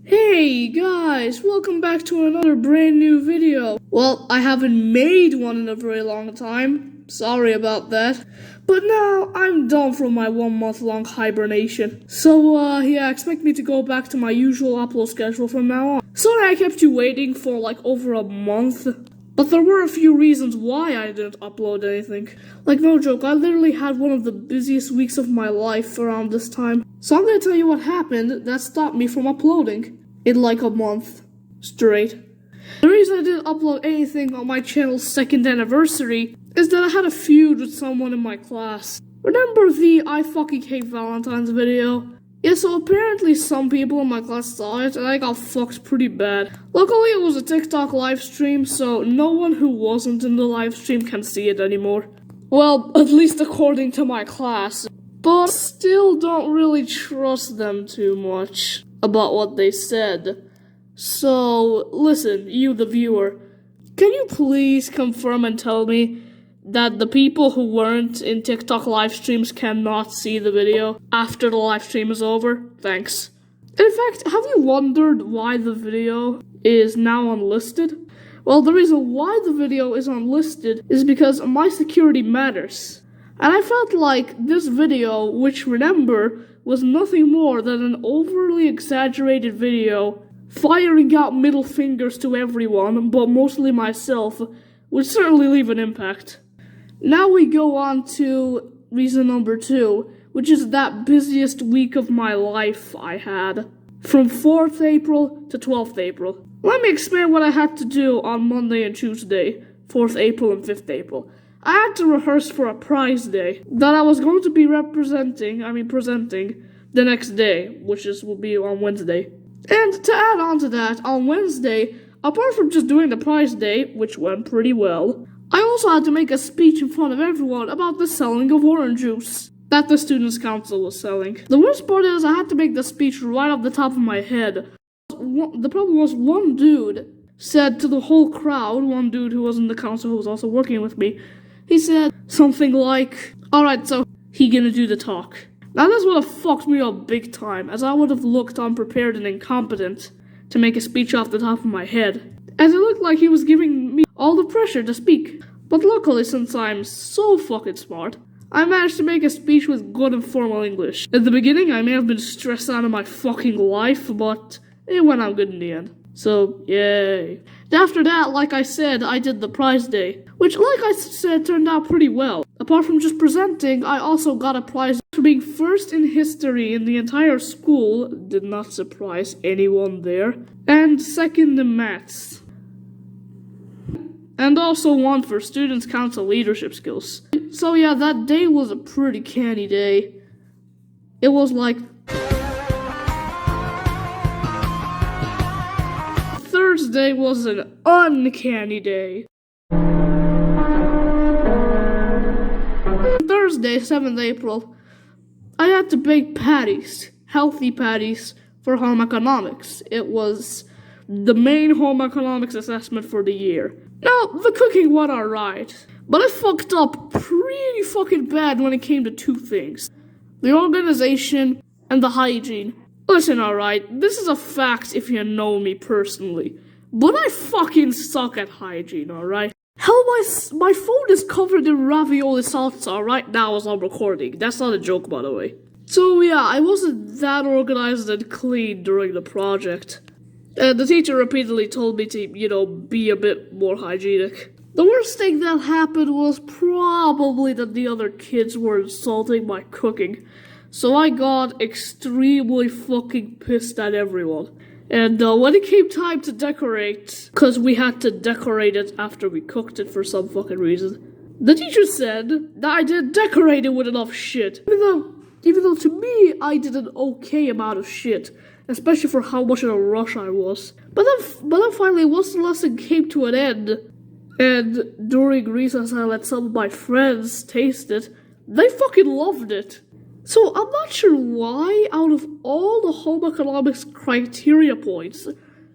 Hey guys, welcome back to another brand new video. Well, I haven't made one in a very long time. Sorry about that. But now I'm done from my 1 month long hibernation. So yeah, expect me to go back to my usual upload schedule from now on. Sorry I kept you waiting for like over a month. But there were a few reasons why I didn't upload anything. Like, no joke, I literally had one of the busiest weeks of my life around this time. So I'm gonna tell you what happened that stopped me from uploading in like a month straight. The reason I didn't upload anything on my channel's 2nd anniversary is that I had a feud with someone in my class. Remember the I fucking hate Valentine's video? Yeah, so apparently some people in my class saw it, and I got fucked pretty bad. Luckily, it was a TikTok live stream, so no one who wasn't in the live stream can see it anymore. Well, at least according to my class. But still don't really trust them too much about what they said. So, listen, you the viewer, can you please confirm and tell me that the people who weren't in TikTok live streams cannot see the video after the live stream is over? Thanks. In fact, have you wondered why the video is now unlisted? Well, the reason why the video is unlisted is because my security matters. And I felt like this video, which remember, was nothing more than an overly exaggerated video firing out middle fingers to everyone, but mostly myself, would certainly leave an impact. Now we go on to reason number 2, which is that busiest week of my life I had. From 4th April to 12th April. Let me explain what I had to do on Monday and Tuesday, 4th April and 5th April. I had to rehearse for a prize day that I was going to be presenting the next day, which will be on Wednesday. And to add on to that, on Wednesday, apart from just doing the prize day, which went pretty well, I also had to make a speech in front of everyone about the selling of orange juice that the Students' Council was selling. The worst part is I had to make the speech right off the top of my head. The problem was one dude said to the whole crowd, one dude who was in the council who was also working with me, he said something like, "Alright, so he gonna do the talk." Now this would have fucked me up big time, as I would have looked unprepared and incompetent to make a speech off the top of my head, as it looked like he was giving me all the pressure to speak. But luckily, since I'm so fucking smart, I managed to make a speech with good and formal English. At the beginning, I may have been stressed out of my fucking life, but it went out good in the end. So, yay. After that, like I said, I did the prize day, which, like I said, turned out pretty well. Apart from just presenting, I also got a prize for being first in history in the entire school, did not surprise anyone there, and second in maths. And also one for Students' Council leadership skills. So yeah, that day was a pretty canny day. It was like Thursday was an uncanny day. Thursday, 7th April, I had to bake patties, healthy patties, for home economics. It was the main home economics assessment for the year. Now, the cooking went alright, but I fucked up pretty fucking bad when it came to 2 things. The organization and the hygiene. Listen, alright, this is a fact if you know me personally, but I fucking suck at hygiene, alright? Hell, my phone is covered in ravioli salsa right now as I'm recording. That's not a joke, by the way. So yeah, I wasn't that organized and clean during the project. And the teacher repeatedly told me to, be a bit more hygienic. The worst thing that happened was probably that the other kids were insulting my cooking. So I got extremely fucking pissed at everyone. And when it came time to decorate, because we had to decorate it after we cooked it for some fucking reason, the teacher said that I didn't decorate it with enough shit. Even though to me, I did an okay amount of shit. Especially for how much in a rush I was. But then finally, once the lesson came to an end, and during recess I let some of my friends taste it, they fucking loved it. So I'm not sure why, out of all the home economics criteria points,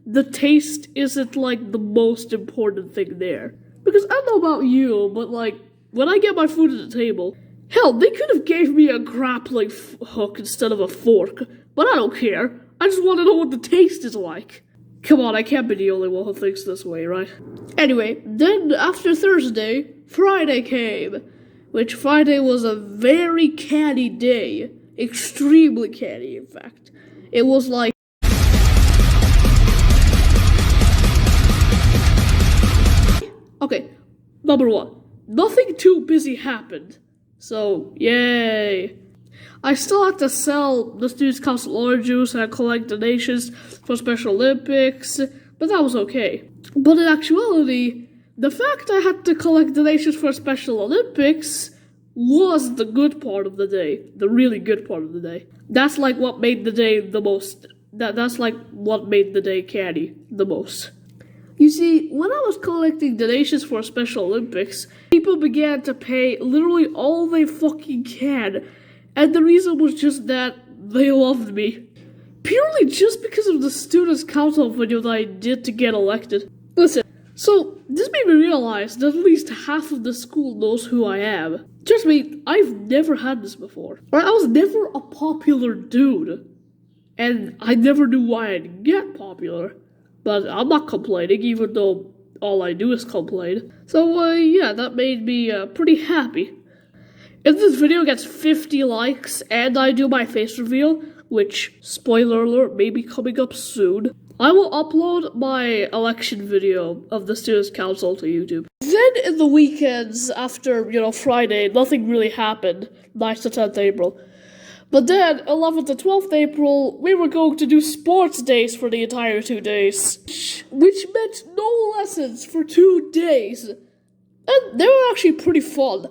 the taste isn't like the most important thing there. Because I don't know about you, but like, when I get my food at the table, hell, they could have gave me a grappling hook instead of a fork, but I don't care. I just want to know what the taste is like. Come on, I can't be the only one who thinks this way, right? Anyway, then after Thursday, Friday came, which Friday was a very canny day. Extremely canny, in fact. It was like... Okay, number one, nothing too busy happened. So, yay. I still had to sell the Students' Council orange juice and collect donations for Special Olympics, but that was okay. But in actuality, the fact I had to collect donations for Special Olympics was the good part of the day. The really good part of the day. That's like what made the day the most... That's like what made the day candy the most. You see, when I was collecting donations for Special Olympics, people began to pay literally all they fucking can. And the reason was just that they loved me. Purely just because of the Students' Council video that I did to get elected. Listen, so this made me realize that at least half of the school knows who I am. Trust me, I've never had this before. I was never a popular dude. And I never knew why I'd get popular. But I'm not complaining, even though all I do is complain. So, yeah, that made me pretty happy. If this video gets 50 likes and I do my face reveal, which, spoiler alert, may be coming up soon, I will upload my election video of the Students' Council to YouTube. Then in the weekends after, Friday, nothing really happened, 9th to 10th April. But then, 11th to 12th April, we were going to do sports days for the entire 2 days. Which meant no lessons for 2 days. And they were actually pretty fun.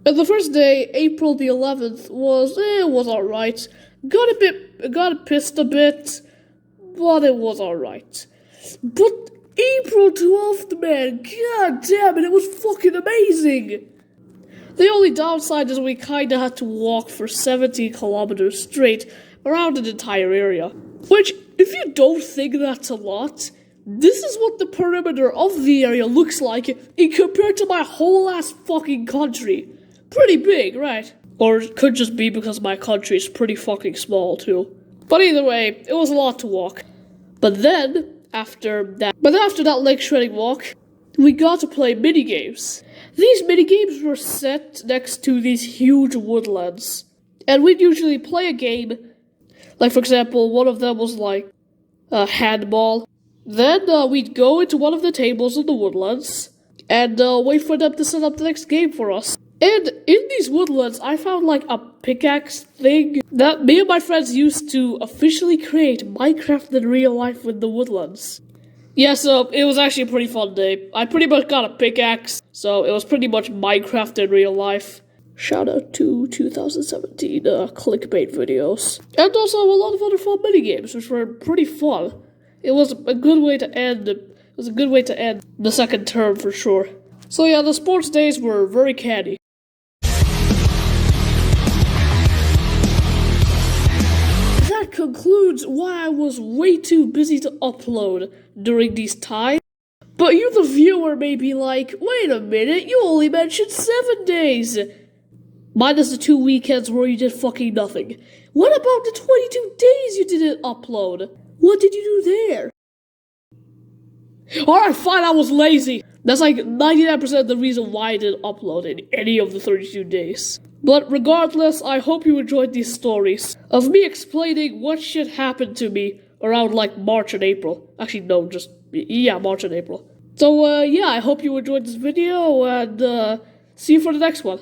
And the first day, April the 11th, was alright. Got pissed a bit, but it was alright. But April 12th, man, god damn it was fucking amazing! The only downside is we kinda had to walk for 70 kilometers straight around an entire area. Which, if you don't think that's a lot, this is what the perimeter of the area looks like in compared to my whole ass fucking country. Pretty big, right? Or it could just be because my country is pretty fucking small too. But either way, it was a lot to walk. But then, after that lake shredding walk, we got to play minigames. These minigames were set next to these huge woodlands. And we'd usually play a game, like for example, one of them was like handball. Then we'd go into one of the tables in the woodlands and wait for them to set up the next game for us. And in these woodlands, I found like a pickaxe thing that me and my friends used to officially create Minecraft in real life with the woodlands. Yeah, so it was actually a pretty fun day. I pretty much got a pickaxe, so it was pretty much Minecraft in real life. Shout out to 2017 clickbait videos. And also a lot of other fun minigames, which were pretty fun. It was a good way to end the second term for sure. So yeah, the sports days were very candy. That concludes why I was way too busy to upload during these times. But you, the viewer, may be like, wait a minute, you only mentioned 7 days. Minus the 2 weekends where you did fucking nothing. What about the 22 days you didn't upload? What did you do there? Alright, fine, I was lazy. That's like 99% of the reason why I didn't upload in any of the 32 days. But regardless, I hope you enjoyed these stories of me explaining what shit happened to me around like March and April. Actually, no, March and April. So, yeah, I hope you enjoyed this video, and see you for the next one.